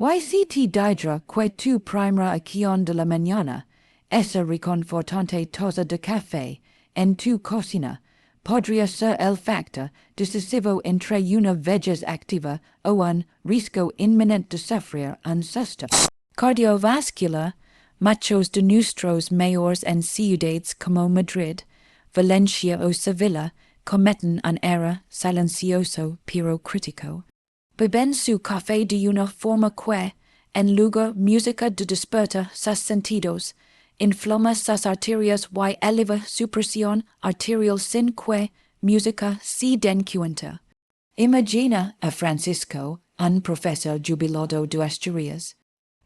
YCT didra que tu primera acción de la mañana, esa reconfortante taza de café, en tu cocina, podría ser el factor decisivo entre una vejez activa o un riesgo inminente de sufrir un susto cardiovascular. Muchos de nuestros mayores en ciudades como Madrid, Valencia o Sevilla cometen un error silencioso pero crítico. Beben su café de una forma que, en lugar música de desperta sus sentidos, inflama sus arterias y eleva su presión arterial sin que música se den cuenta. Imagina a Francisco, un profesor jubilado de Asturias.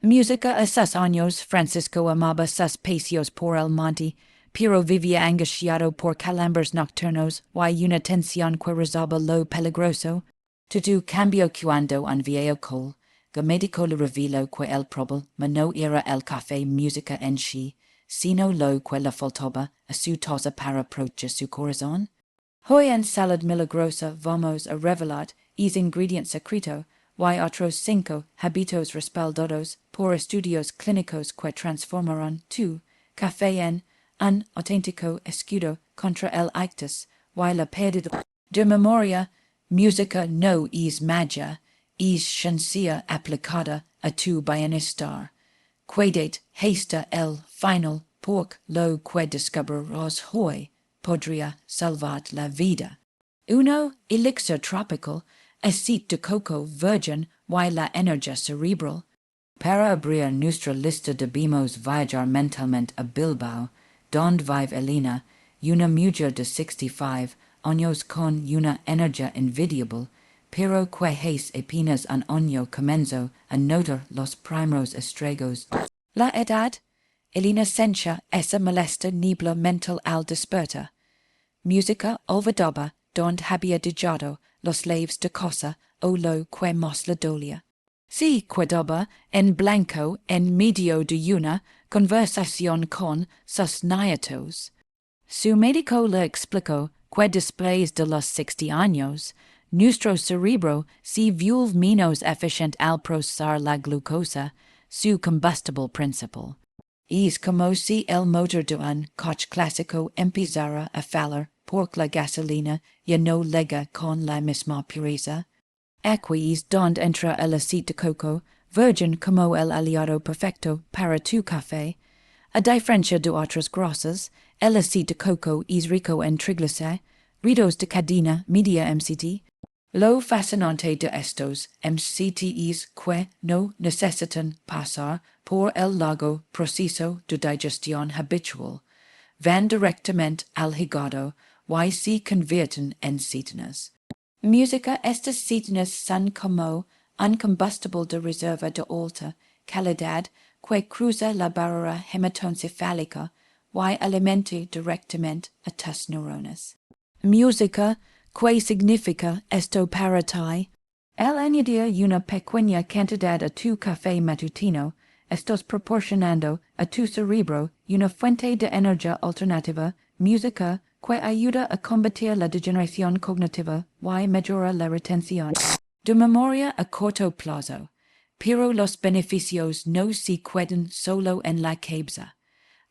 Música a sus años, Francisco amaba sus paseos por el monte, pero vivía angustiado por calambres nocturnos y una tensión que rozaba lo peligroso. Todo cambio cuando un viejo que médico le reveló que el problema no era el café música en sí, sino lo que le faltaba a su taza para proteger su corazón. Hoy en Salud Milagrosa vamos a revelar los ingredientes secretos y otros 5 hábitos respaldados por estudios clínicos que transformarán tu café en un auténtico escudo contra el ictus y la pérdida de memoria. Música no es magia, es ciencia aplicada a tu bienestar. Cuídate hasta el final, porque lo que descubrirás hoy podría salvar la vida. 1. Elixir tropical, aceite de coco virgin y la energía cerebral. Para abrir nuestra lista debemos viajar mentalmente a Bilbao, donde vive Elena, una mujer de 65 años con una energía envidiable, pero que es apenas un año comenzó a notar los primeros estragos. La edad, Elena sencha esa molesta niebla mental al despertar. Música olvidada donde había dejado los labios de cosa o lo que más le dolía. Si quedaba en blanco en medio de una conversación con sus nietos. Su médico le explicó que después de los 60 años, nuestro cerebro se vuelve menos eficiente al procesar la glucosa, su combustible principal. Es como si el motor de un coche clásico empezara a fallar porque la gasolina ya no llega con la misma pureza. Aquí es donde entra el aceite de coco, virgin como el aliado perfecto para tu café. A diferencia de otras grasas, el aceite de coco es rico en triglicéridos de cadena media MCT. Lo fascinante de estos MCT es que no necesitan pasar por el largo proceso de digestión habitual. Van directamente al hígado y se convierten en cetonas. Música. Estas cetonas son como un combustible de reserva de alta calidad que cruza la barrera hematoencefálica y alimenta directamente a tus neuronas. Música. ¿Qué significa esto para ti? Al añadir una pequeña cantidad a tu café matutino, estás proporcionando a tu cerebro una fuente de energía alternativa, música, que ayuda a combatir la degeneración cognitiva y mejora la retención de memoria a corto plazo. Pero los beneficios no se quedan solo en la cabeza.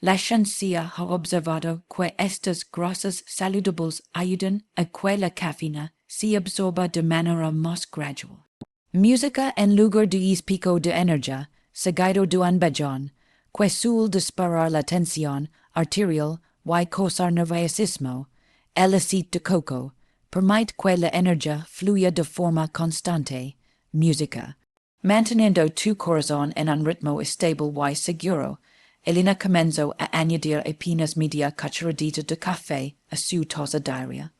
La ciencia ha observado que estas grasas saludables ayudan a que la cafeína se absorba de manera más gradual. Música en lugar de pico de energía, seguido de un bajón, que suele disparar la tensión arterial y causar nerviosismo. El aceite de coco permite que la energía fluya de forma constante. Música. Manteniendo tu corazón en un ritmo estable y seguro, Elena comenzó a añadir apenas media cucharadita de café a su taza diaria.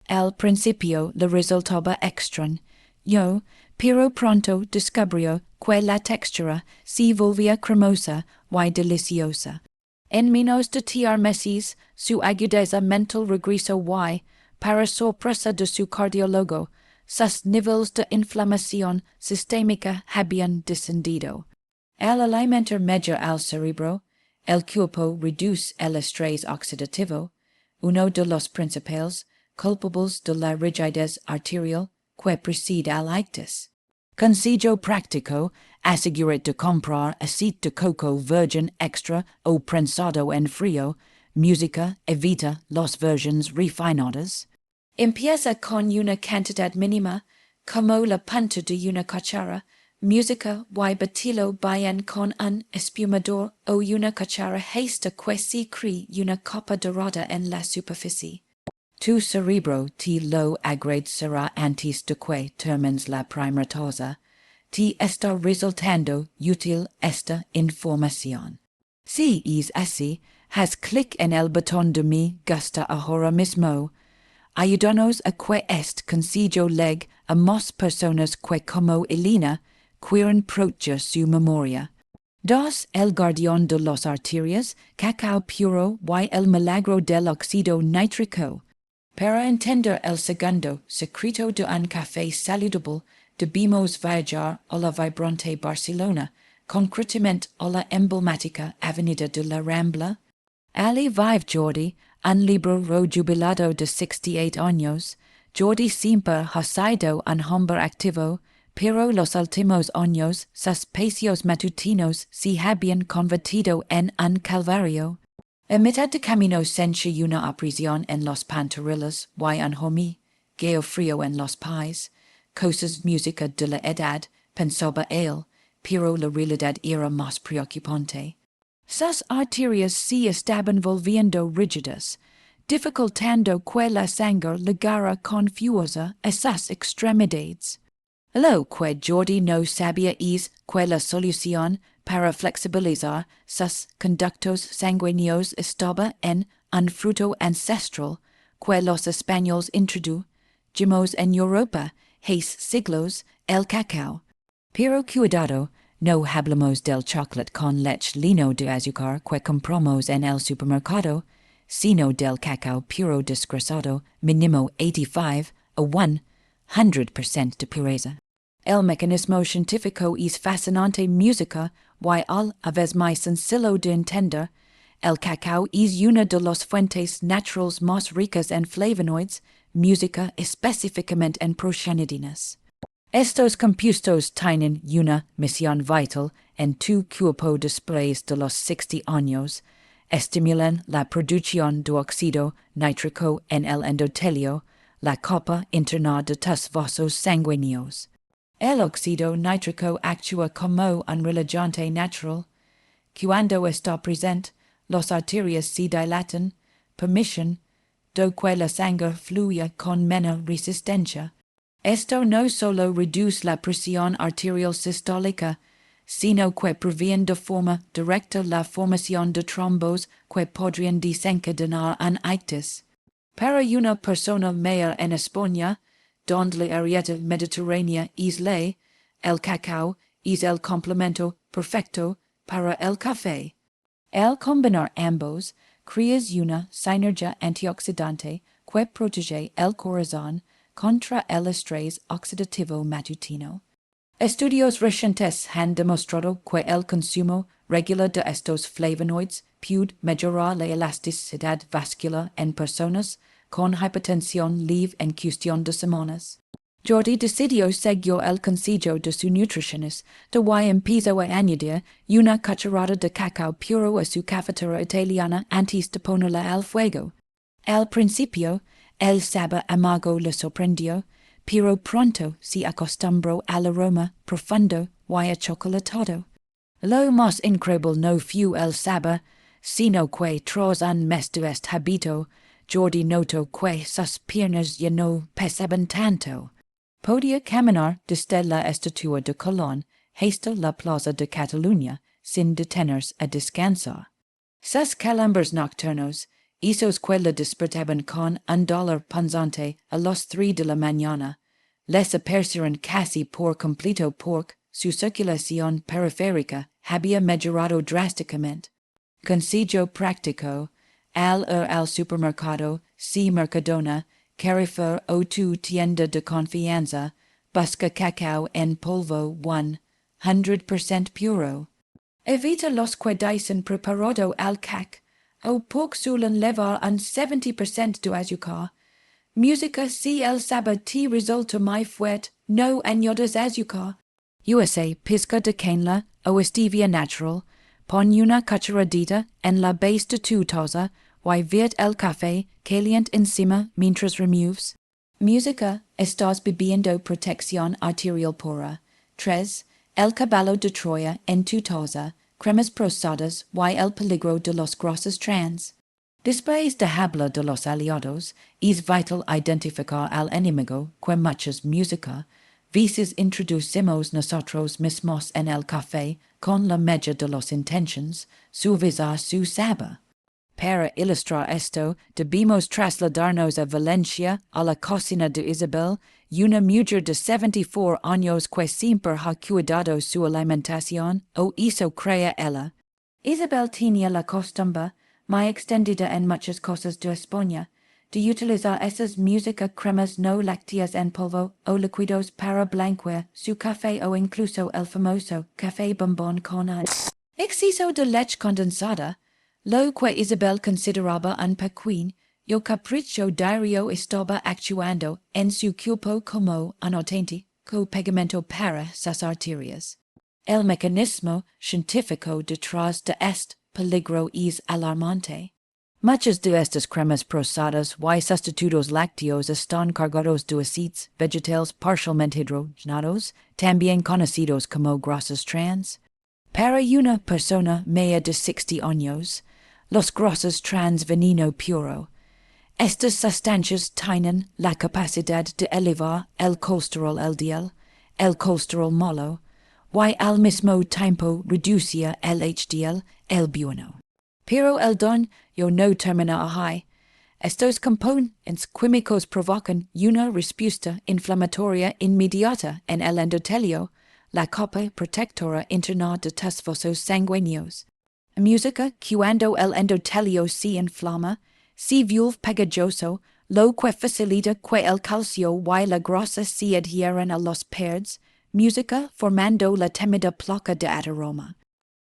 Al principio le resultaba extraño, pero pronto descubrió que la textura se volvía cremosa y deliciosa. En menos de 3 meses, su agudeza mental regresó y, para sorpresa de su cardiólogo, sus niveles de inflamación sistémica habían descendido. Al alimentar mejor al cerebro, el cuerpo reduce el estrés oxidativo, uno de los principales culpables de la rigidez arterial que precede al ictus. Sencillo práctico, asegurate de comprar aceite de coco virgin extra o prensado en frío, música, evita las versiones refinadas. Empieza con una cantidad mínima, como la punta de una cuchara, música y batilo bien con un espumador o una cuchara hasta que se cree una copa dorada en la superficie. Tu cerebro te lo agradecerá antes de que termines la primera taza. Te está resultando útil esta información. Si es así, haz clic en el botón de me gusta ahora mismo. Ayúdanos a que este sencillo llegue a más personas que como Elena quieran proteger su memoria. 2. El guardián de las arterias, cacao puro y el milagro del óxido nítrico. Para entender el segundo secreto de un café saludable, debemos viajar a la vibrante Barcelona, concretamente a la emblemática Avenida de la Rambla. Ali vive Jordi, un libro jubilado de 68 años. Jordi siempre ha sido un hombre activo, pero los últimos años sus paseos matutinos se habían convertido en un calvario. A mitad de camino sentí una opresión en los pantorrillos y un homie, geo frío en los pies, cosas música de la edad, pensaba él, pero la realidad era más preocupante. Sus arterias se estaban volviendo rígidas, dificultando que la sangre llegara confusa a sus extremidades. Lo que Jordi no sabía es que la solución para flexibilizar sus conductos sanguíneos estaba en un fruto ancestral que los españoles introdujimos en Europa hace siglos, el cacao. Pero cuidado, no hablamos del chocolate con leche lleno de azúcar que compramos en el supermercado, sino del cacao puro desgrasado mínimo 85 a 100% de pureza. El mecanismo científico es fascinante música y a vez más sencillo de entender. El cacao es una de las fuentes naturales más ricas en flavonoides, música específicamente en proteínas. Estos compuestos tienen una misión vital en tu cuerpo después de los 60 años. Estimulan la producción de óxido nítrico en el endotelio, la capa interna de tus vasos sanguíneos. El óxido nítrico actúa como un relajante natural. Cuando está presente, las arterias se dilatan, permiten que la sangre fluya con menos resistencia. Esto no solo reduce la presión arterial sistólica, sino que previene de forma directa la formación de trombos que podrían desencadenar un ictus. Para una persona mayor en España, donde la arieta mediterránea es ley, el cacao es el complemento perfecto para el café. El combinar ambos, creas una sinergia antioxidante que protege el corazón contra el estrés oxidativo matutino. Estudios recientes han demostrado que el consumo regular de estos flavonoides puede mejorar la elasticidad vascular en personas con hipertensión leve en cuestión de semanas. Jordi decidió seguir el consejo de su nutricionista de y empezó a añadir una cucharada de cacao puro a su cafetera italiana antes de ponerla al fuego. Al principio, el sabor amargo le sorprendió, pero pronto se acostumbró al aroma profundo y achocolatado. Lo más increíble no fue el sabor, sino que tras un mes de este hábito, Jordi notó que sus piernas ya no pesaban tanto. Podía caminar desde la estatua de Colón hasta la plaza de Cataluña sin detenerse a descansar. Sus calambres nocturnos, esos que le despertaban con un dolor punzante a las 3 de la mañana, les aparecieron casi por completo porque su circulación periférica había mejorado drásticamente. Consejo práctico: al supermercado, si Mercadona, Carrefour o tu tienda de confianza, busca cacao en polvo 100% puro. Evita los que dicen preparado al cac, o porque suelen llevar un 70% de azúcar. Música si el sabor te resulta muy fuerte, no añadas azúcar. USA pizca de canela o stevia natural, pon una cucharadita en la base de tu taza, y virt el café caliente encima mientras removes. Música, estás bebiendo protección arterial pura. 3. El caballo de Troya en tu taza, cremas prosadas y el peligro de los grasas trans. Después de hablar de los aliados, es vital identificar al enemigo que muchas música, veces introducimos nosotros mismos en el café con la media de los intentions, suavizar su sabor. Para ilustrar esto, debemos trasladarnos a Valencia, a la cocina de Isabel, una mujer de 74 años que siempre ha cuidado su alimentación, o eso crea ella. Isabel tenía la costumbre, muy extendida en muchas cosas de España, de utilizar esas músicas cremas no lácteas en polvo o líquidos para blanquear su café o incluso el famoso café bombón con exceso de leche condensada, lo que Isabel consideraba un pequeño capricho diario estaba actuando en su cuerpo como un auténtico pegamento para sus arterias. El mecanismo científico detrás de este peligro es alarmante. Muchas de estas cremas procesadas y sustitutos lácteos están cargados de aceites vegetales parcialmente hidrogenados, también conocidos como grasas trans. Para una persona media de 60 años, los grasas trans veneno puro. Estas sustancias tienen la capacidad de elevar el colesterol LDL, el colesterol malo, y al mismo tiempo reducir el HDL, el bueno. Pero el daño no termina ahí. Estos componentes químicos provocan una respuesta inflamatoria inmediata en el endotelio, la capa protectora interna de tus vasos sanguíneos. Música cuando el endotelio se inflama, se vuelve pegajoso, lo que facilita que el calcio y la grasa se adhieran a los pads, música formando la temida placa de ateroma.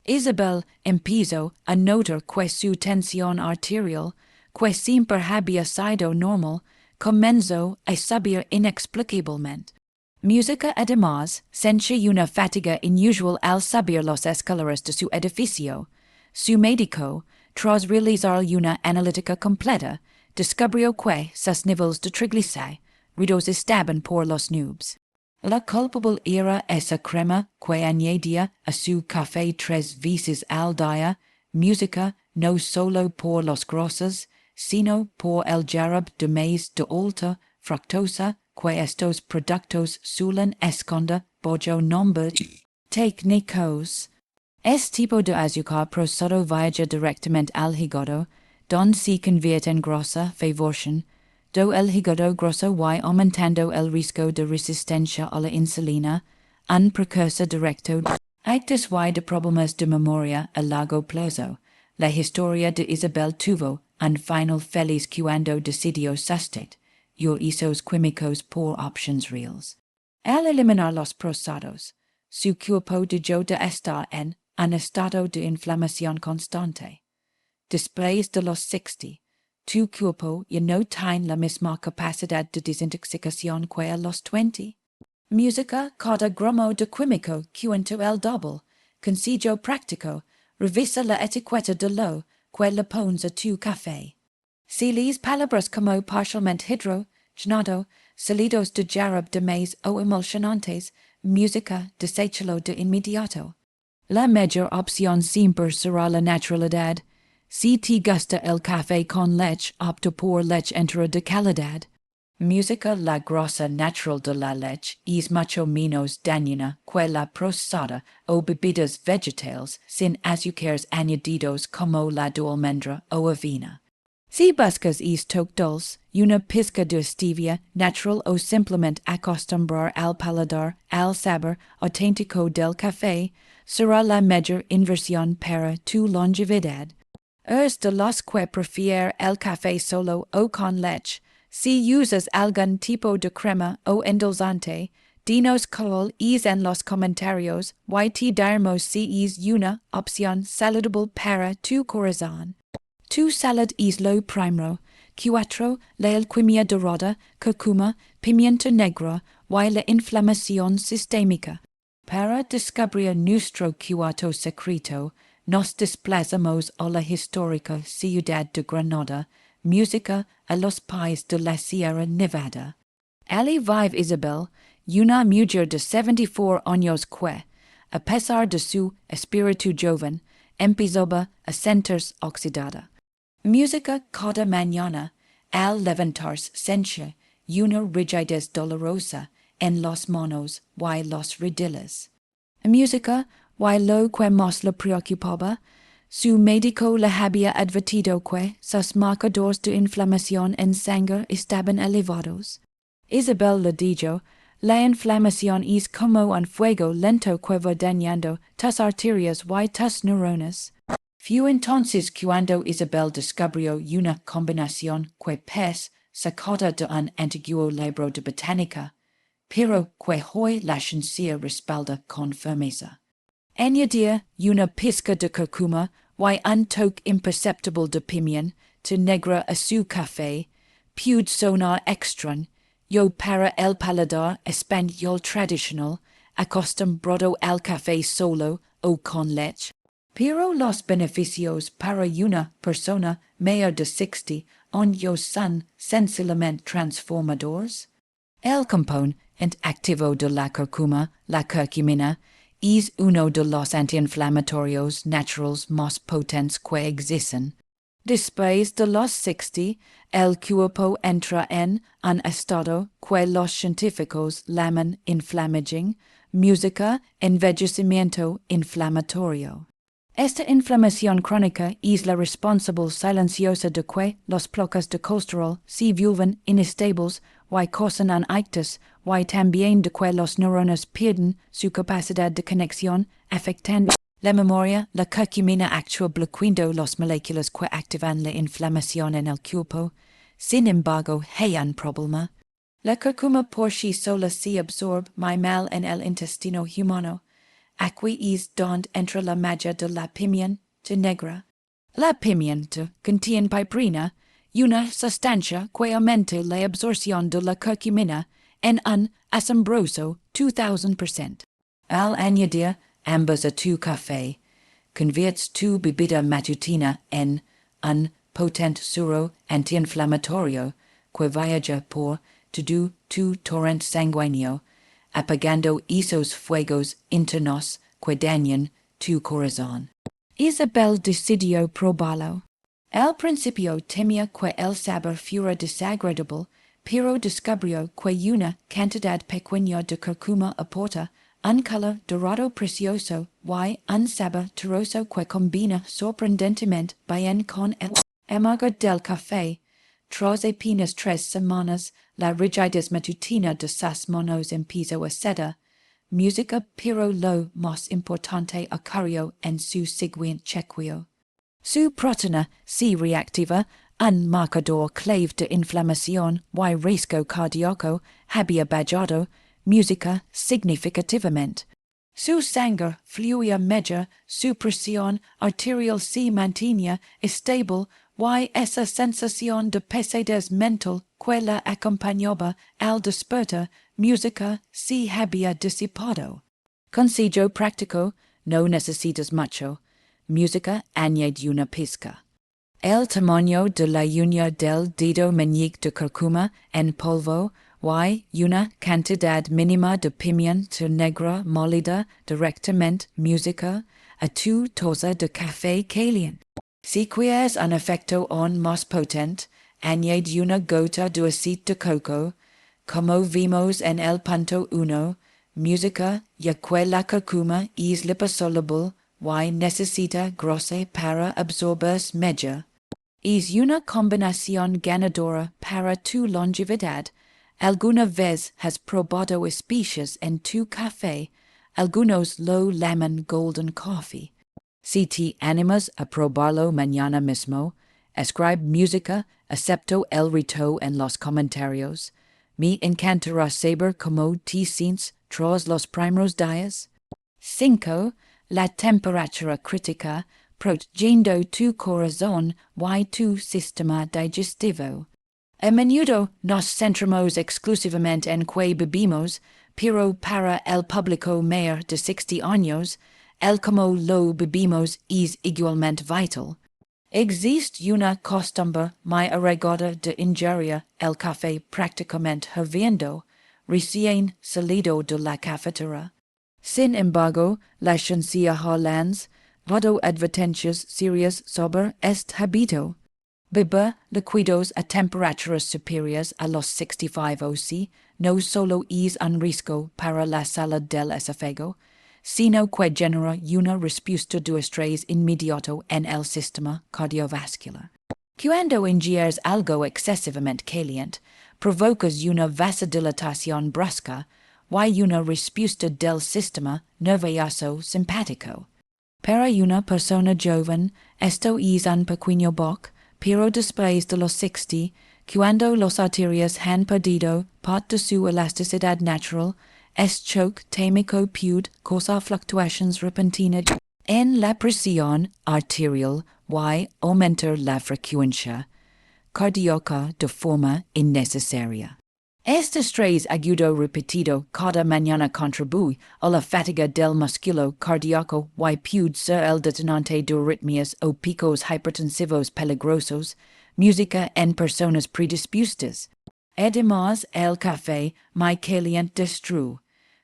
Isabel empezó a notar que su tensión arterial, que siempre había sido normal, comenzó a subir inexplicablemente. Música además sentía una fatiga inusual al subir los escaleras de su edificio. Su médico, tras realizar una analítica completa, descubrió que sus niveles de triglicéridos estaban por las nubes. La culpable era esa crema que añadía a su café 3 veces al día, música no solo por los grasas, sino por el jarabe de maíz de alta fructosa que estos productos suelen esconder bajo nombre técnicos. Este tipo de azúcar procesado viaja directamente al hígado, donde se convierte en grasa favoreciendo el hígado graso y aumentando el riesgo de resistencia a la insulina, un precursor directo de problemas de memoria a largo plazo. La historia de Isabel tuvo un final feliz cuando decidió sustituir esos químicos por opciones reales. Al eliminar los procesados, su cuerpo dejó de estar en un estado de inflamación constante. Después de los 60, tu cuerpo ya no tiene la misma capacidad de desintoxicación que a los 20. Música cada gramo de químico cuenta el doble. Consejo práctico, revisa la etiqueta de lo que le pones a tu café. Si lees palabras como parcialmente hidrogenado, salidos de jarabe de maíz o emulsionantes, música deséchalo de inmediato. La mejor opción siempre será la naturalidad. Si te gusta el café con leche, opta por leche entera de calidad. Música la grasa natural de la leche es mucho menos dañina que la procesada o bebidas vegetales sin azúcares añadidos como la de almendra o avena. Si buscas esto dulce, una pizca de stevia natural o simplemente acostumbrar al paladar al sabor auténtico del café, será la mejor inversión para tu longevidad. Es de los que prefiere el café solo o con leche. Si usas algún tipo de crema o endulzante, dinos cuál es en los comentarios y te diremos si es una opción saludable para tu corazón. Tu salud es lo primero. 4. La alquimia dorada, curcuma, pimiento negro y la inflamación sistémica. Para descubrir nuestro cuarto secreto, nos desplazamos a la histórica ciudad de Granada, música a los pies de la Sierra Nevada. Ali vive Isabel, una mujer de 74 años que, a pesar de su espíritu joven, empezaba a sentirse oxidada. Música cada mañana, al levantarse sentía una rigidez dolorosa en las manos y los rodillas. Música, y lo que más le preocupaba, su médico le había advertido que sus marcadores de inflamación en sangre estaban elevados. Isabel le dijo, la inflamación es como un fuego lento que va dañando tus arterias y tus neuronas. Fue entonces cuando Isabel descubrió una combinación que parece sacada de un antiguo libro de botánica, pero que hoy la ciencia respalda con firmeza. Añadir una pizca de cúrcuma y un toque imperceptible de pimienta negra a su café puede sonar extraño, yo para el paladar español tradicional, acostumbrado al café solo o con leche. Pero los beneficios para una persona mayor de 60 años son sencillamente transformadores. El componente activo de la cúrcuma, la curcumina, es uno de los antiinflamatorios naturales más potentes que existen. Después de los 60, el cuerpo entra en un estado que los científicos llaman inflammaging, música envejecimiento inflamatorio. Esta inflamación crónica es la responsable silenciosa de que los placas de colesterol se vuelven inestables y causan un ictus y también de que los neuronas pierden su capacidad de conexión, afectando la memoria. La curcumina actúa bloqueando las moléculas que activan la inflamación en el cuerpo. Sin embargo, hay un problema. La cúrcuma por sí sola se absorbe muy mal en el intestino humano. Aquí es donde entra la magia de la pimienta negra. La pimienta contiene piperina, una sustancia que aumenta la absorción de la curcumina en un asombroso 2000%. Al añadir ambas a tu café, conviertes tu bebida matutina en un potente suero antiinflamatorio que viaja por todo tu torrente sanguíneo, apagando esos fuegos internos que dañan tu corazón. Isabel decidió probarlo. Al principio temía que el sabor fuera desagradable, pero descubrió que una cantidad pequeña de cúrcuma aporta un color dorado precioso y un sabor terroso que combina sorprendentemente bien con el amargor del café. Tras apenas 3 semanas, la rigidez matutina de sus manos empezó a ceder. Música, pero lo más importante ocurrió en su siguiente chequeo. Su proteína C reactiva, un marcador clave de inflamación y riesgo cardíaco, había bajado, música significativamente. Su sangre fluía mejor, su presión arterial se mantenía estable y esa sensación de pesadez mental que la acompañaba al despertar, música se había disipado. Consejo práctico, no necesitas mucho. Música añade una pizca. El tamaño de la uña del dedo meñique de cúrcuma en polvo y una cantidad mínima de pimienta negra molida directamente música a tu taza de café caliente. Si quieres un efecto aún más potente, añade una gota de aceite de coco, como vimos en el punto 1, música ya que la cúrcuma es liposoluble y necesita grasa para absorberse mejor. Es una combinación ganadora para tu longevidad. Alguna vez has probado especies en tu café, algunos lo llaman golden coffee. Si te animas a probarlo mañana mismo, escribe música, acepto el reto en los comentarios. Me encantará saber cómo te sientes tras los primeros días. 5. La temperatura crítica, protegiendo tu corazón y tu sistema digestivo. A menudo nos centramos exclusivamente en qué bebimos, pero para el público mayor de 60 años, el como lo bebimos es igualmente vital. Existe una costumbre muy arraigada de ingerir el café prácticamente hirviendo, recién salido de la cafetera. Sin embargo, la ciencia ha dado advertencias serias sobre este hábito. Beber líquidos a temperaturas superiores a los 65 oC no solo es un riesgo para la salud del esófago, sino que genera una respuesta de estrés inmediato en el sistema cardiovascular. Cuando ingieres algo excesivamente caliente, provocas una vasodilatación brusca y una respuesta del sistema nervioso simpático. Para una persona joven, esto es un pequeño boc, pero después de los 60, cuando las arterias han perdido parte de su elasticidad natural, este choque témico puede causar fluctuaciones repentinas en la presión arterial y aumentar la frecuencia cardíaca de forma innecesaria. Este estrés agudo repetido cada mañana contribuye a la fatiga del músculo cardíaco y puede ser el detonante de arritmias o picos hipertensivos peligrosos, música en personas predispuestas. Además, el café muy caliente destruye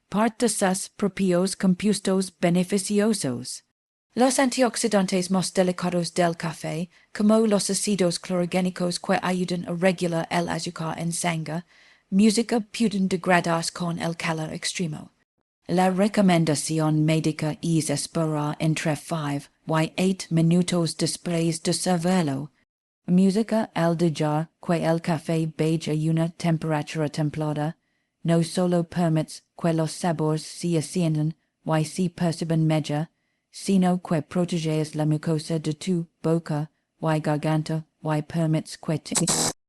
parte de sus propios compuestos beneficiosos. Los antioxidantes más delicados del café, como los ácidos clorogénicos que ayudan a regular el azúcar en sangre, música pueden degradarse con el calor extremo. La recomendación médica es esperar entre 5 y 8 minutos después de servirlo. Música al dejar que el café beige a una temperatura templada no solo permite que los sabores se asciendan y se perciban mejor, sino que proteges la mucosa de tu boca y garganta y permite que tu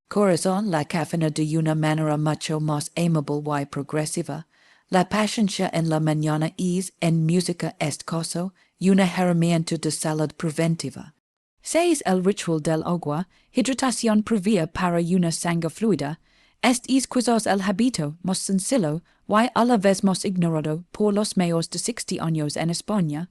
corazón la cafeína de una manera mucho más amable y progresiva. La paciencia en la mañana es, en música este caso, una herramienta de salud preventiva. 6. El ritual del agua, hidratación previa para una sangre fluida. Este es quizás el hábito más sencillo y a la vez más ignorado por los mayores de 60 años en España.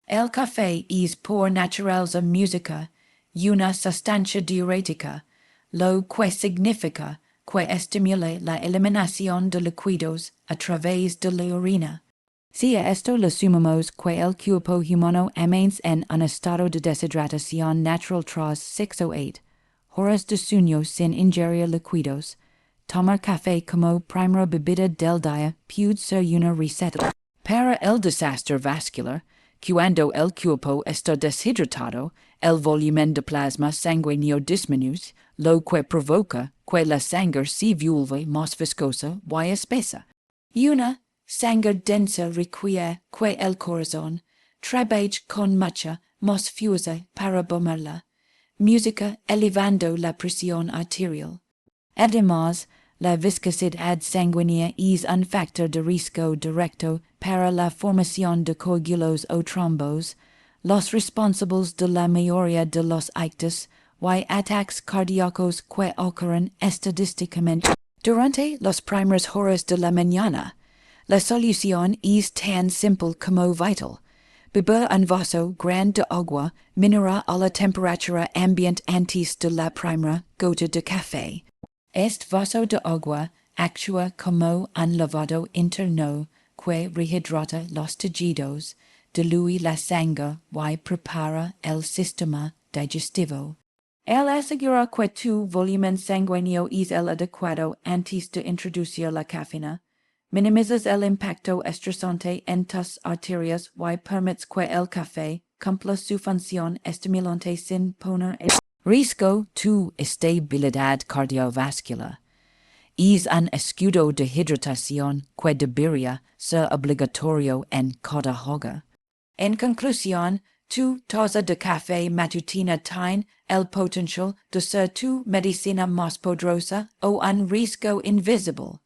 El café es por naturaleza música, una sustancia diurética, lo que significa que estimula la eliminación de líquidos a través de la orina. Si a esto le sumamos que el cuerpo humano amanece en un estado de deshidratación natural tras 6 o 8 horas de sueño sin ingerir líquidos, tomar café como primera bebida del día puede ser una receta para el desastre vascular. Cuando el cuerpo está deshidratado, el volumen de plasma sanguíneo disminuye, lo que provoca que la sangre se vuelva más viscosa y espesa. Una sangre densa requiere que el corazón trabaje con mucha más fuerza para bombarla, música elevando la presión arterial. Además, la viscosidad sanguínea es un factor de riesgo directo para la formación de coágulos o trombos, los responsables de la mayoría de los ictus y ataques cardíacos que ocurren estadísticamente durante las primeras horas de la mañana. La solución es tan simple como vital. Beber un vaso grande de agua mineral a la temperatura ambiente antes de la primera gota de café. Este vaso de agua actúa como un lavado interno que rehidrata los tejidos, diluye la sangre y prepara el sistema digestivo. El asegura que tu volumen sanguíneo es el adecuado antes de introducir la cafeína. Minimizas el impacto estresante en tus arterias y permites que el café cumpla su función estimulante sin poner en riesgo tu estabilidad cardiovascular. Es un escudo de hidratación que debería ser obligatorio en cada hogar. En conclusión, tu taza de café matutina tiene el potencial de ser tu medicina más poderosa o un riesgo invisible.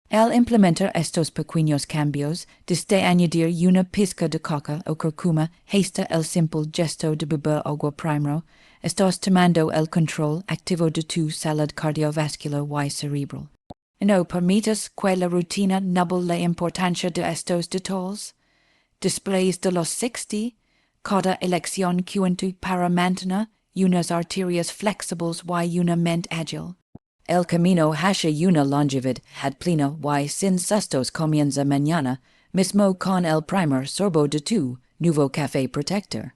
El implementar estos pequeños cambios, desde añadir una pizca de coca o cúrcuma hasta el simple gesto de beber agua primero, estás tomando el control activo de tu salud cardiovascular y cerebral. No permitas que la rutina nubble la importancia de estos detalles. Después de los 60, cada elección cuenta para mantener unas arterias flexibles y una mente ágil. El camino hacia una longevidad plena y sin sustos comienza mañana, mismo con el primer sorbo de tu nuevo café protector.